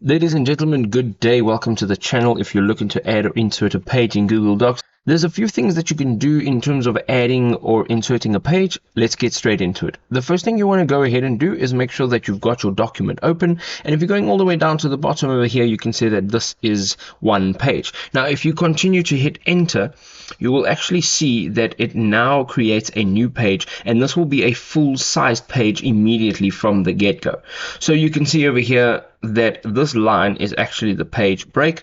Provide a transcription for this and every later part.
Ladies and gentlemen, good day. Welcome to the channel. If you're looking to add or insert a page in Google Docs, there's a few things that you can do in terms of adding or inserting a page. Let's get straight into it. The first thing you want to go ahead and do is make sure that you've got your document open. And if you're going all the way down to the bottom over here, you can see that this is one page. Now, if you continue to hit enter, you will actually see that it now creates a new page, and this will be a full-sized page immediately from the get-go. So you can see over here that this line is actually the page break.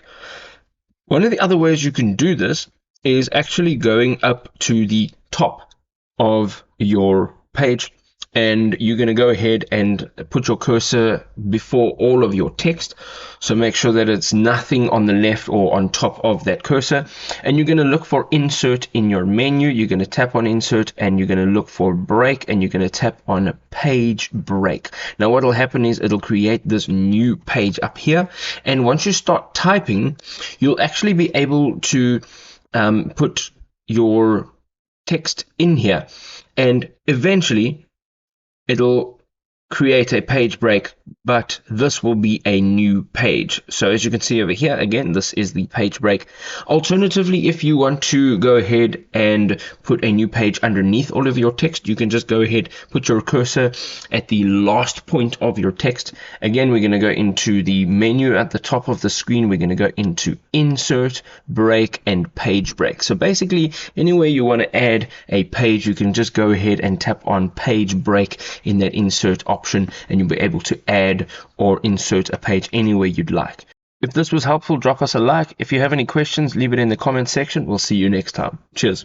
One of the other ways you can do this is actually going up to the top of your page, and you're going to go ahead and put your cursor before all of your text. So make sure that it's nothing on the left or on top of that cursor, and you're going to look for insert in your menu. You're going to tap on insert, and you're going to look for break, and you're going to tap on page break. Now what will happen is it'll create this new page up here, and once you start typing, you'll actually be able to put your text in here, and eventually it'll create a page break, but this will be a new page. So as you can see over here, again, this is the page break. Alternatively, if you want to go ahead and put a new page underneath all of your text, you can just go ahead, put your cursor at the last point of your text. Again, we're going to go into the menu at the top of the screen. We're going to go into insert, break, and page break. So basically, anywhere you want to add a page, you can just go ahead and tap on page break in that insert option, and you'll be able to add or insert a page anywhere you'd like. If this was helpful, drop us a like. If you have any questions, leave it in the comment section. We'll see you next time. Cheers.